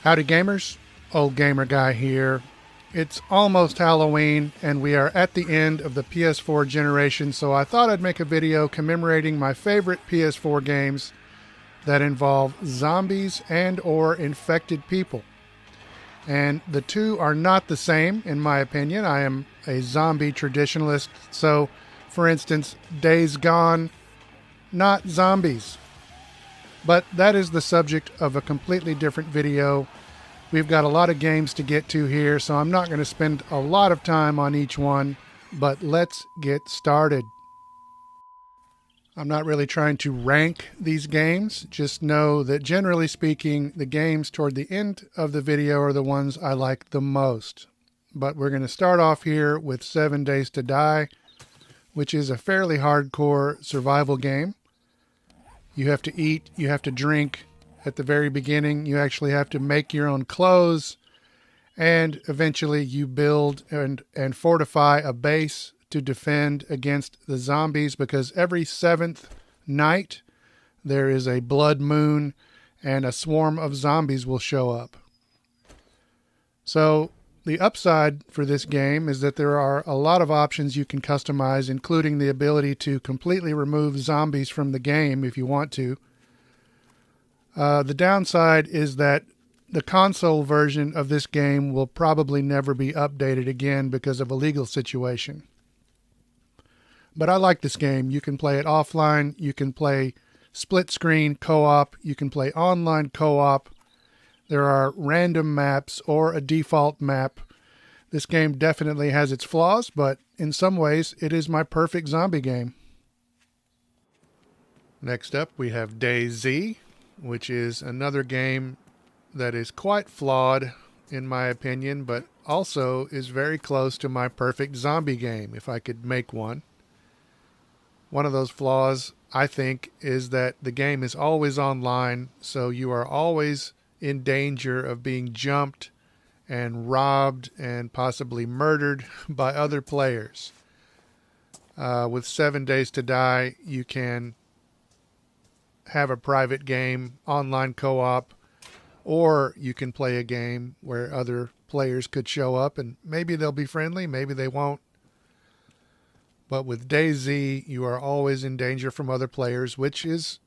Howdy gamers, Old Gamer Guy here. It's almost Halloween and we are at the end of the PS4 generation, so I thought I'd make a video commemorating my favorite PS4 games that involve zombies and or infected people. And the two are not the same in my opinion. I am a zombie traditionalist, so for instance, Days Gone, not zombies. But that is the subject of a completely different video. We've got a lot of games to get to here, so I'm not going to spend a lot of time on each one, but let's get started. I'm not really trying to rank these games, just know that generally speaking, the games toward the end of the video are the ones I like the most. But we're going to start off here with 7 Days to Die, which is a fairly hardcore survival game. You have to eat, you have to drink. At the very beginning, you actually have to make your own clothes, and eventually you build and fortify a base to defend against the zombies, because every 7th night there is a blood moon and a swarm of zombies will show up. So the upside for this game is that there are a lot of options you can customize, including the ability to completely remove zombies from the game if you want to. The downside is that the console version of this game will probably never be updated again because of a legal situation. But I like this game. You can play it offline, you can play split screen co-op, you can play online co-op. There are random maps or a default map. This game definitely has its flaws, but in some ways it is my perfect zombie game. Next up we have DayZ, which is another game that is quite flawed in my opinion, but also is very close to my perfect zombie game if I could make one. One of those flaws, I think, is that the game is always online, so you are always in danger of being jumped and robbed and possibly murdered by other players. With 7 Days to Die, you can have a private game, online co-op, or you can play a game where other players could show up and maybe they'll be friendly, maybe they won't. But with DayZ, you are always in danger from other players, which is,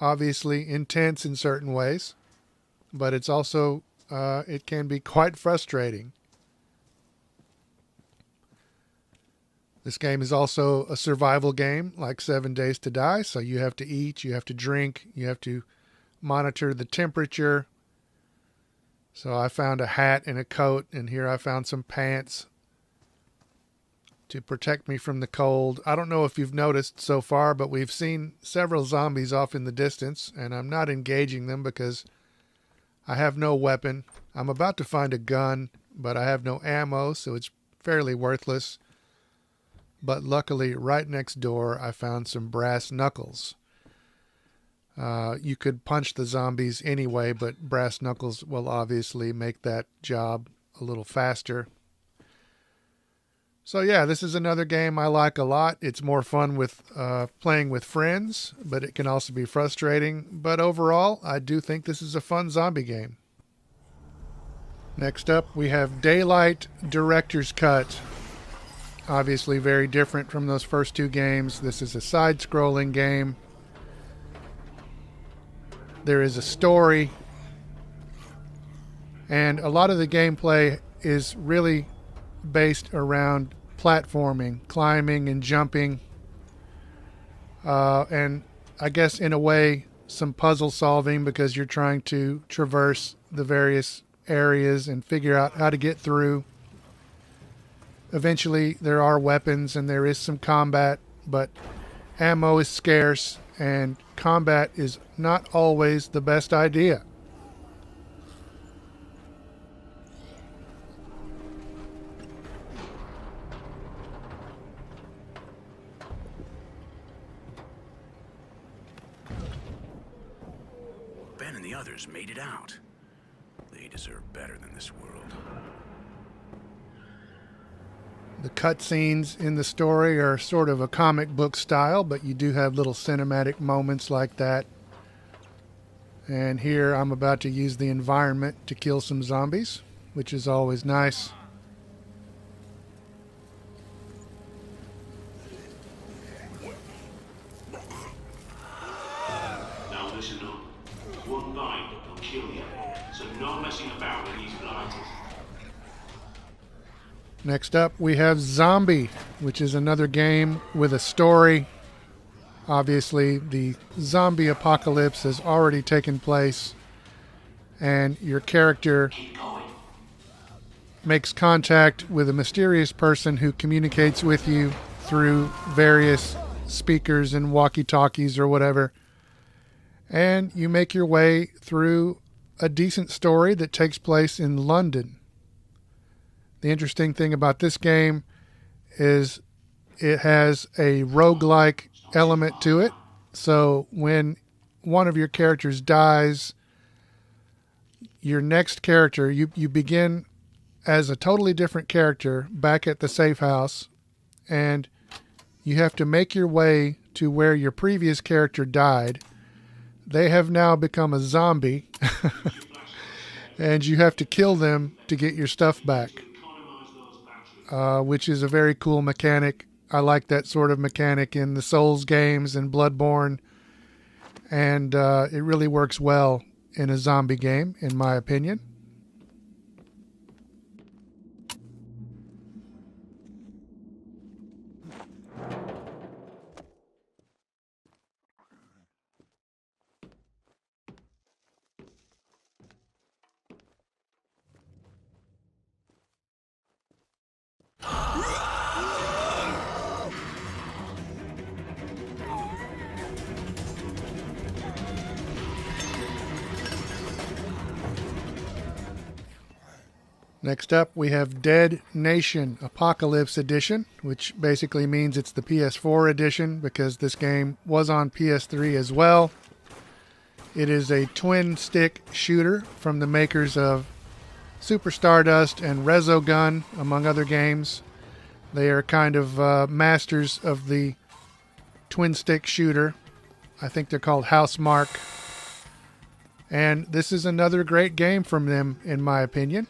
obviously intense in certain ways. But it's also, it can be quite frustrating. This game is also a survival game, like 7 Days to Die. So you have to eat, you have to drink, you have to monitor the temperature. So I found a hat and a coat, and here I found some pants to protect me from the cold. I don't know if you've noticed so far, but we've seen several zombies off in the distance, and I'm not engaging them because I have no weapon. I'm about to find a gun, but I have no ammo, so it's fairly worthless. But luckily, right next door, I found some brass knuckles. You could punch the zombies anyway, but brass knuckles will obviously make that job a little faster. So yeah, this is another game I like a lot. It's more fun with playing with friends, but it can also be frustrating. But overall, I do think this is a fun zombie game. Next up, we have Daylight Director's Cut. Obviously very different from those first two games. This is a side-scrolling game. There is a story, and a lot of the gameplay is really based around platforming, climbing and jumping, and I guess in a way some puzzle solving, because you're trying to traverse the various areas and figure out how to get through. Eventually there are weapons and there is some combat, but ammo is scarce and combat is not always the best idea. Ben and the others made it out. They deserve better than this world. The cutscenes in the story are sort of a comic book style, but you do have little cinematic moments like that. And here I'm about to use the environment to kill some zombies, which is always nice. Now listen up. One bite will kill you, so no messing about with these blighters. Next up we have Zombie, which is another game with a story. Obviously the zombie apocalypse has already taken place, and your character makes contact with a mysterious person who communicates with you through various speakers and walkie-talkies or whatever. And you make your way through a decent story that takes place in London. The interesting thing about this game is it has a roguelike element to it. So when one of your characters dies, your next character, you begin as a totally different character back at the safe house, and you have to make your way to where your previous character died. They have now become a zombie, and you have to kill them to get your stuff back, which is a very cool mechanic. I like that sort of mechanic in the Souls games and Bloodborne, and it really works well in a zombie game, in my opinion. Next up, we have Dead Nation Apocalypse Edition, which basically means it's the PS4 edition because this game was on PS3 as well. It is a twin-stick shooter from the makers of Super Stardust and Resogun, among other games. They are kind of masters of the twin-stick shooter. I think they're called Housemarque. And this is another great game from them, in my opinion.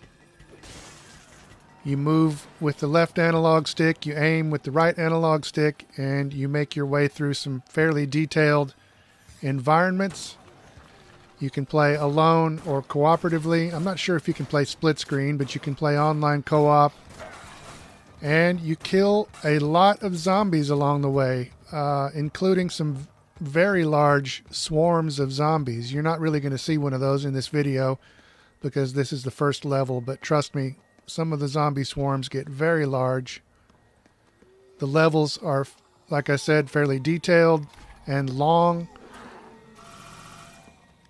You move with the left analog stick, you aim with the right analog stick, and you make your way through some fairly detailed environments. You can play alone or cooperatively. I'm not sure if you can play split screen, but you can play online co-op. And you kill a lot of zombies along the way, including some very large swarms of zombies. You're not really going to see one of those in this video because this is the first level, but trust me, some of the zombie swarms get very large. The levels are, like I said, fairly detailed and long.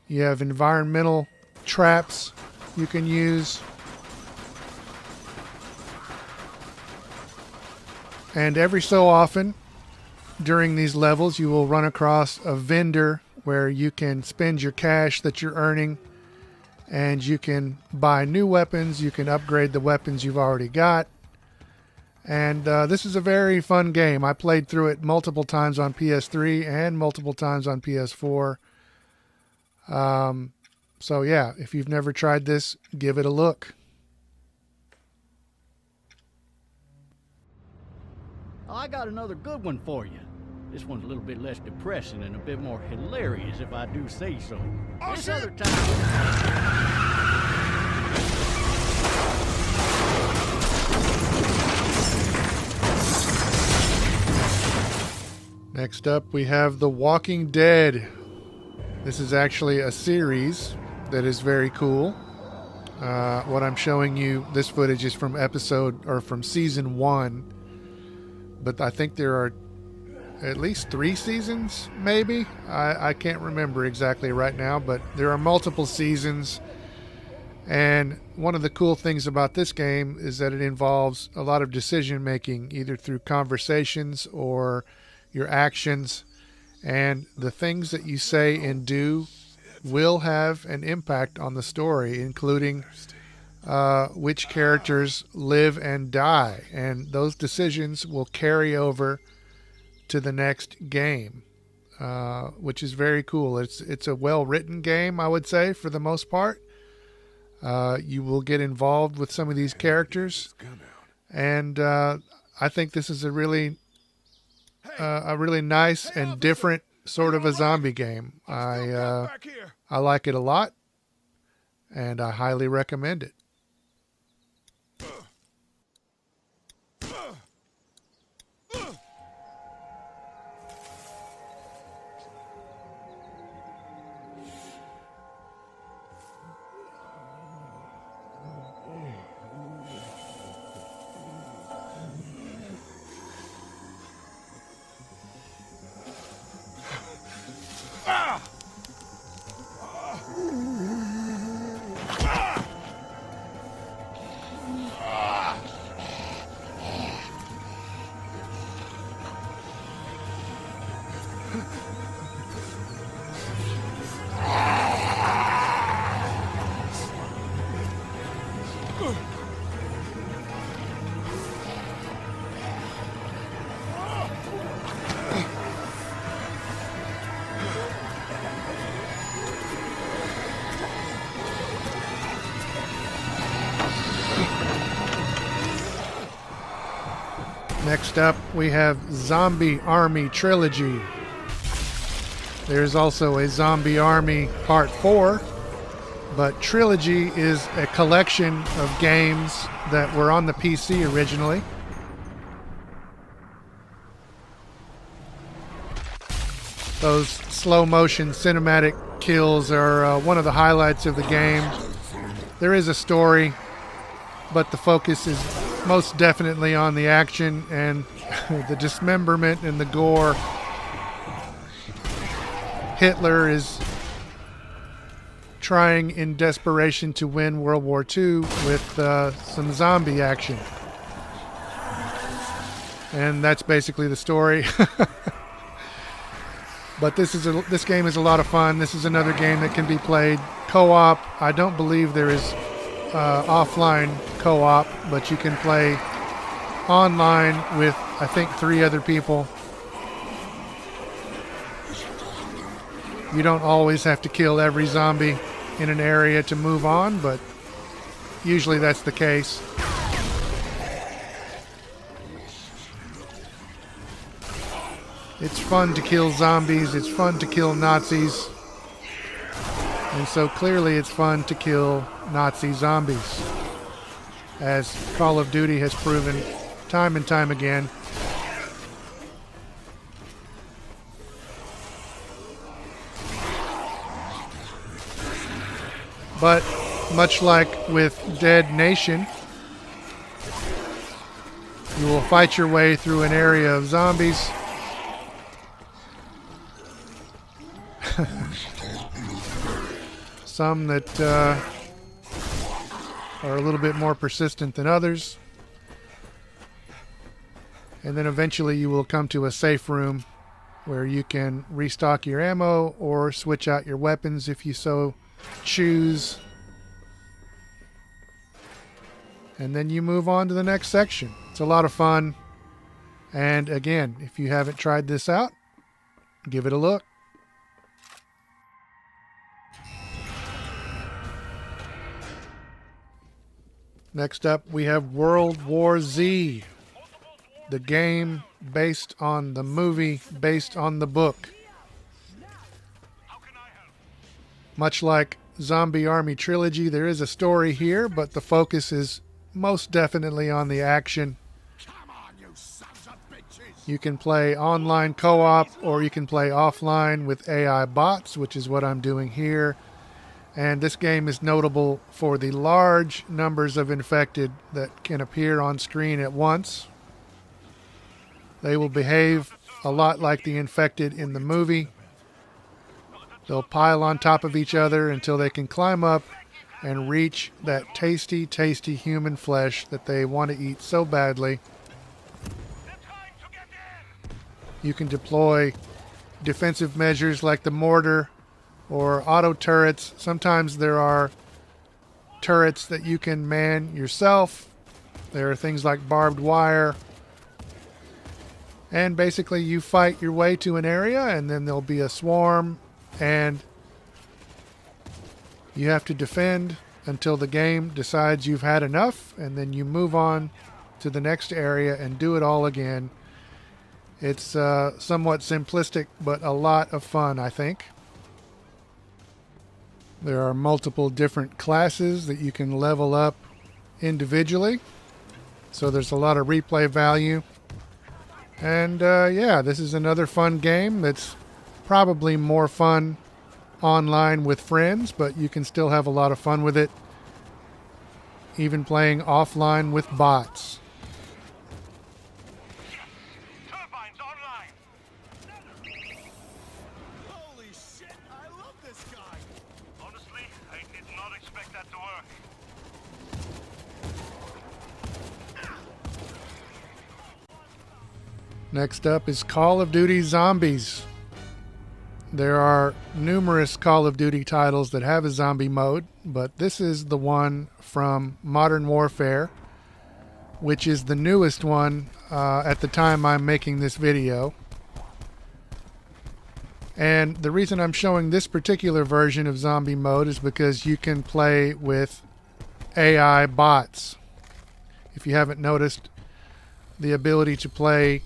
You have environmental traps you can use. And every so often during these levels you will run across a vendor where you can spend your cash that you're earning, and you can buy new weapons, you can upgrade the weapons you've already got. And this is a very fun game. I played through it multiple times on PS3 and multiple times on PS4. So yeah, if you've never tried this, give it a look. Oh, I got another good one for you. This one's a little bit less depressing and a bit more hilarious, if I do say so. This other time... Next up, we have The Walking Dead. This is actually a series that is very cool. What I'm showing you, this footage is from from season 1. But I think there are at least 3 seasons, maybe. I can't remember exactly right now, but there are multiple seasons. And one of the cool things about this game is that it involves a lot of decision making, either through conversations or your actions. And the things that you say and do will have an impact on the story, including which characters live and die. And those decisions will carry over to the next game. which is very cool. It's a well-written game, I would say, for the most part. You will get involved with some of these characters, and I think this is a really nice and different sort of a zombie game. I like it a lot, and I highly recommend it. Next up, we have Zombie Army Trilogy. There's also a Zombie Army Part 4, but Trilogy is a collection of games that were on the PC originally. Those slow motion cinematic kills are one of the highlights of the game. There is a story, but the focus is most definitely on the action and the dismemberment and the gore. Hitler is trying in desperation to win World War II with some zombie action. And that's basically the story. But this game is a lot of fun. This is another game that can be played co-op. I don't believe there is offline co-op, but you can play online with, I think, 3 other people. You don't always have to kill every zombie in an area to move on, but usually that's the case. It's fun to kill zombies, it's fun to kill Nazis, and so clearly it's fun to kill Nazi zombies, as Call of Duty has proven time and time again. But much like with Dead Nation, you will fight your way through an area of zombies. Some that are a little bit more persistent than others. And then eventually you will come to a safe room where you can restock your ammo or switch out your weapons if you so choose. And then you move on to the next section. It's a lot of fun. And again, if you haven't tried this out, give it a look. Next up, we have World War Z, the game based on the movie, based on the book. Much like Zombie Army Trilogy, there is a story here, but the focus is most definitely on the action. You can play online co-op, or you can play offline with AI bots, which is what I'm doing here. And this game is notable for the large numbers of infected that can appear on screen at once. They will behave a lot like the infected in the movie. They'll pile on top of each other until they can climb up and reach that tasty, tasty human flesh that they want to eat so badly. You can deploy defensive measures like the mortar or auto turrets. Sometimes there are turrets that you can man yourself. There are things like barbed wire. And basically you fight your way to an area, and then there'll be a swarm, and you have to defend until the game decides you've had enough, and then you move on to the next area and do it all again. It's somewhat simplistic, but a lot of fun, I think. There are multiple different classes that you can level up individually, so there's a lot of replay value. And yeah, this is another fun game that's probably more fun online with friends, but you can still have a lot of fun with it, even playing offline with bots. Turbines online! Holy shit, I love this guy! Honestly, I did not expect that to work. Next up is Call of Duty Zombies. There are numerous Call of Duty titles that have a zombie mode, but this is the one from Modern Warfare, which is the newest one at the time I'm making this video. And the reason I'm showing this particular version of zombie mode is because you can play with AI bots. If you haven't noticed, the ability to play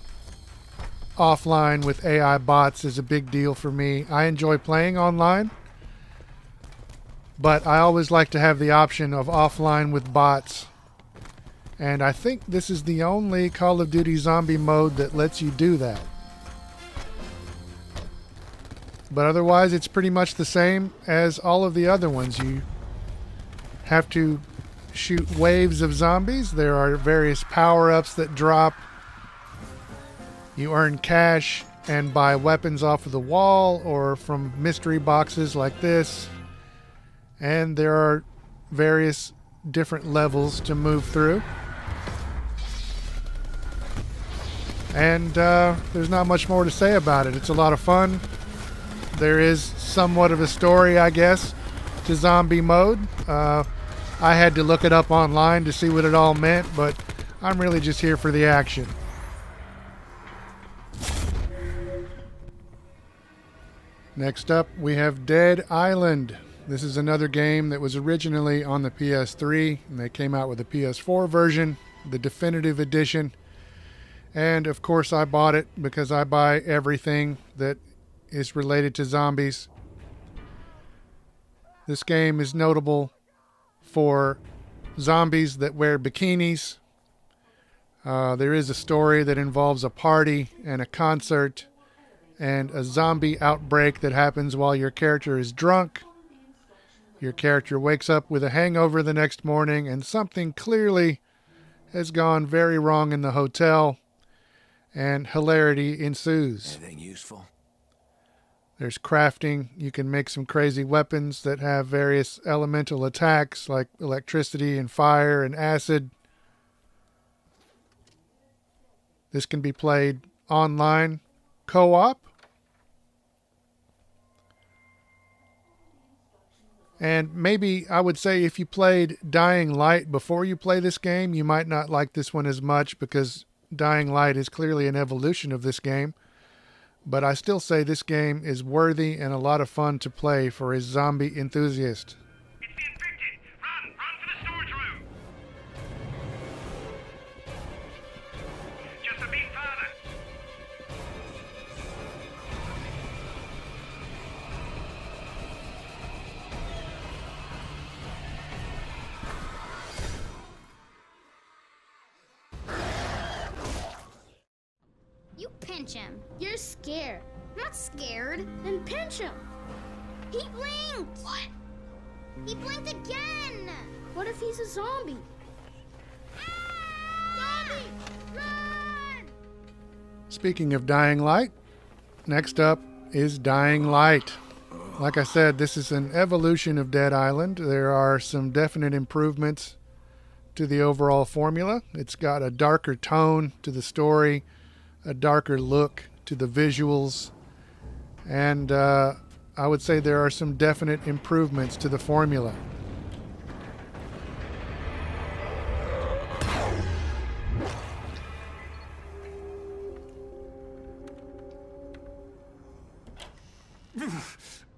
offline with AI bots is a big deal for me. I enjoy playing online, but I always like to have the option of offline with bots. And I think this is the only Call of Duty zombie mode that lets you do that. But otherwise, it's pretty much the same as all of the other ones. You have to shoot waves of zombies. There are various power-ups that drop. You earn cash and buy weapons off of the wall or from mystery boxes like this. And there are various different levels to move through. And there's not much more to say about it. It's a lot of fun. There is somewhat of a story, I guess, to zombie mode. I had to look it up online to see what it all meant, but I'm really just here for the action. Next up, we have Dead Island. This is another game that was originally on the PS3, and they came out with a PS4 version, the definitive edition. And of course I bought it because I buy everything that is related to zombies. This game is notable for zombies that wear bikinis. There is a story that involves a party and a concert and a zombie outbreak that happens while your character is drunk. Your character wakes up with a hangover the next morning, and something clearly has gone very wrong in the hotel, and hilarity ensues. Anything useful? There's crafting. You can make some crazy weapons that have various elemental attacks like electricity and fire and acid. This can be played online, co-op. And maybe I would say if you played Dying Light before you play this game, you might not like this one as much because Dying Light is clearly an evolution of this game. But I still say this game is worthy and a lot of fun to play for a zombie enthusiast. It's the infected! Run! Run for the storage room! Just a bit further! You pinch him. You're scared. I'm not scared. Then pinch him. He blinked. What? He blinked again. What if he's a zombie? Zombie! Run! Speaking of Dying Light, next up is Dying Light. Like I said, this is an evolution of Dead Island. There are some definite improvements to the overall formula. It's got a darker tone to the story, a darker look to the visuals, and I would say there are some definite improvements to the formula.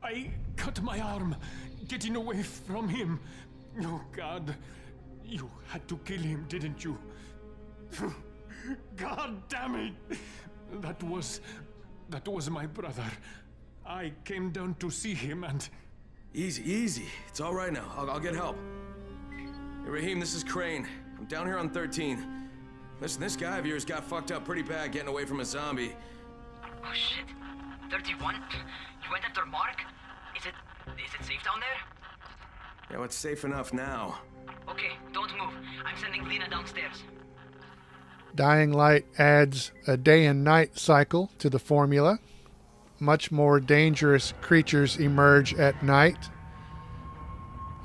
I cut my arm getting away from him. Oh, God. You had to kill him, didn't you? God damn it! That was my brother. I came down to see him and... Easy, easy. It's all right now. I'll get help. Hey, Raheem, this is Crane. I'm down here on 13. Listen, this guy of yours got fucked up pretty bad getting away from a zombie. Oh shit. 31? You went after Mark? Is it safe down there? Yeah, well, it's safe enough now. Okay, don't move. I'm sending Lena downstairs. Dying Light adds a day and night cycle to the formula. Much more dangerous creatures emerge at night.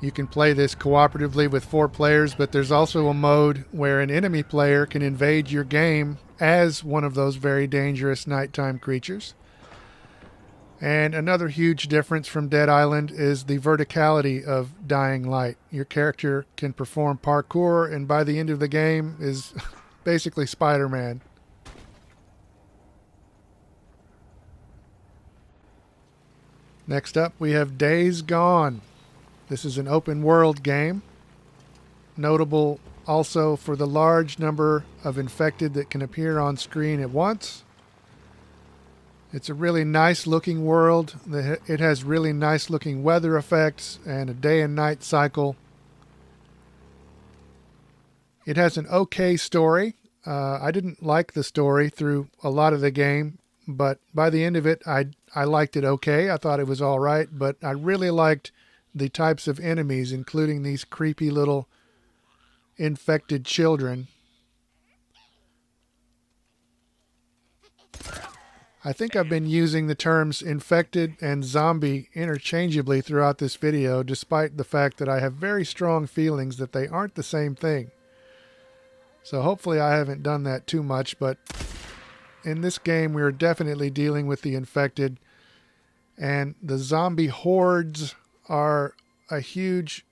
You can play this cooperatively with 4 players, but there's also a mode where an enemy player can invade your game as one of those very dangerous nighttime creatures. And another huge difference from Dead Island is the verticality of Dying Light. Your character can perform parkour, and by the end of the game is basically Spider-Man. Next up, we have Days Gone. This is an open world game, notable also for the large number of infected that can appear on screen at once. It's a really nice looking world. It has really nice looking weather effects and a day and night cycle. It has an okay story. I didn't like the story through a lot of the game, but by the end of it, I liked it okay. I thought it was all right, but I really liked the types of enemies, including these creepy little infected children. I think I've been using the terms infected and zombie interchangeably throughout this video, despite the fact that I have very strong feelings that they aren't the same thing. So hopefully I haven't done that too much, but in this game we're definitely dealing with the infected, and the zombie hordes are a huge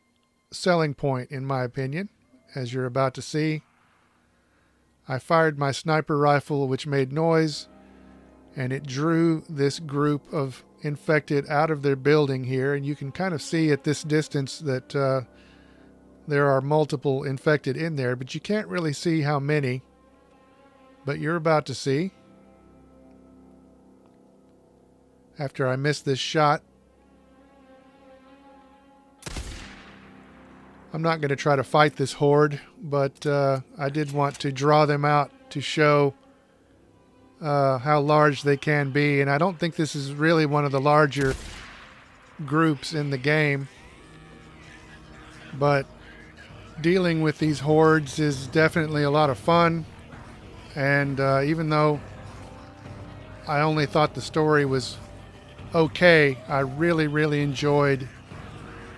selling point in my opinion, as you're about to see. I fired my sniper rifle, which made noise, and it drew this group of infected out of their building here, and you can kind of see at this distance that there are multiple infected in there, but you can't really see how many, but you're about to see. After I missed this shot, I'm not going to try to fight this horde, but I did want to draw them out to show how large they can be. And I don't think this is really one of the larger groups in the game, but dealing with these hordes is definitely a lot of fun. And even though I only thought the story was okay, I really enjoyed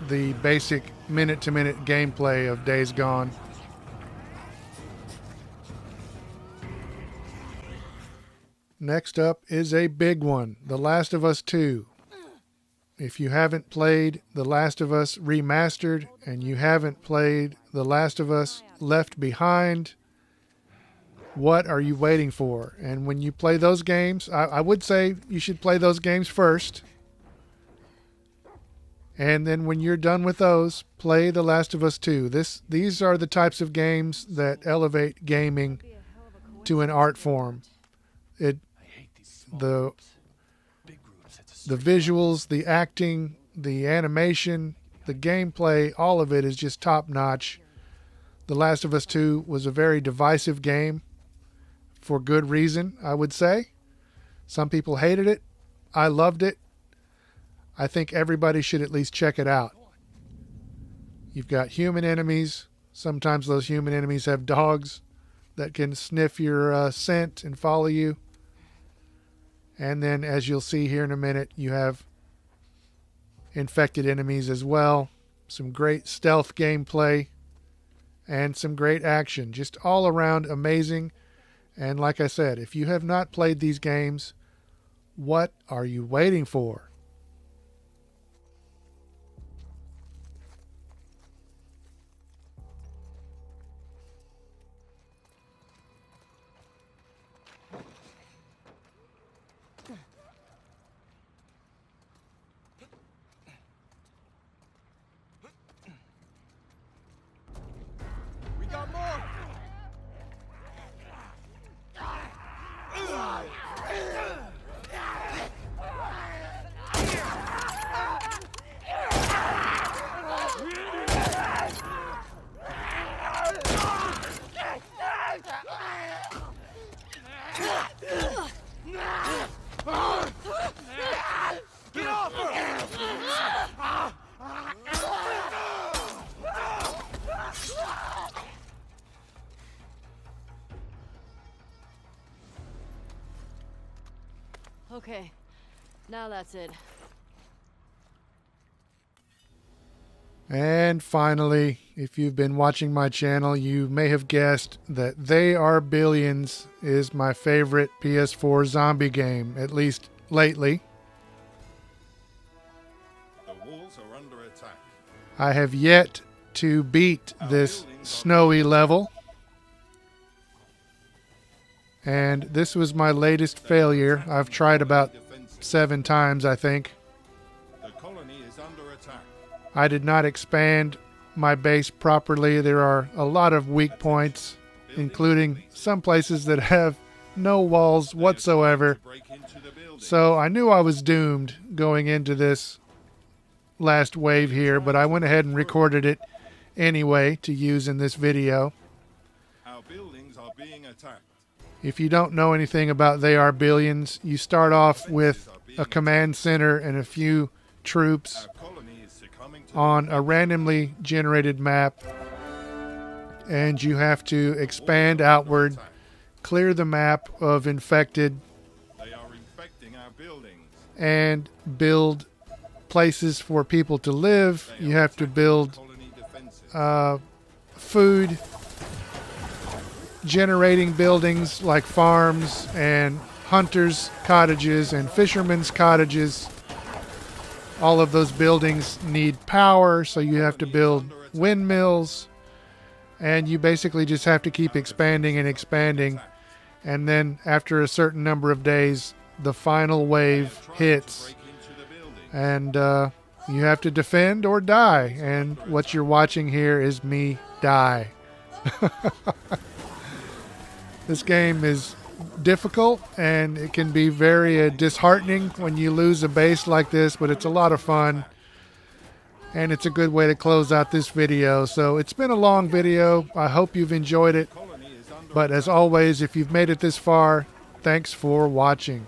the basic minute-to-minute gameplay of Days Gone. Next up is a big one, The Last of Us 2. If you haven't played The Last of Us Remastered and you haven't played The Last of Us Left Behind, what are you waiting for? And when you play those games, I would say you should play those games first. And then when you're done with those, play The Last of Us 2. These are the types of games that elevate gaming to an art form. The visuals, the acting, the animation, the gameplay, all of it is just top notch. The Last of Us 2 was a very divisive game for good reason, I would say. Some people hated it. I loved it. I think everybody should at least check it out. You've got human enemies. Sometimes those human enemies have dogs that can sniff your scent and follow you. And then, as you'll see here in a minute, you have infected enemies as well. Some great stealth gameplay and some great action. Just all around amazing. And like I said, if you have not played these games, what are you waiting for? Get off her! Okay, now that's it. And finally, if you've been watching my channel, you may have guessed that They Are Billions is my favorite PS4 zombie game, at least lately. The walls are under attack. I have yet to beat this snowy level. And this was my latest failure. I've tried about 7 times, I think. The colony is under attack. I did not expand my base properly. There are a lot of weak points, including some places that have no walls whatsoever. So I knew I was doomed going into this last wave here, but I went ahead and recorded it anyway to use in this video. Our buildings are being attacked. If you don't know anything about They Are Billions, you start off with a command center and a few troops on a randomly generated map, and you have to expand outward, clear the map of infected, They are infecting our buildings. and build places for people to live. You have to build food generating buildings like farms and hunters' cottages and fishermen's cottages. All of those buildings need power, so you have to build windmills, and you basically just have to keep expanding and expanding. And then after a certain number of days, the final wave hits, and you have to defend or die. And what you're watching here is me die. This game is difficult, and it can be very disheartening when you lose a base like this, but it's a lot of fun, and it's a good way to close out this video. So it's been a long video. I hope you've enjoyed it, but as always, if you've made it this far, thanks for watching.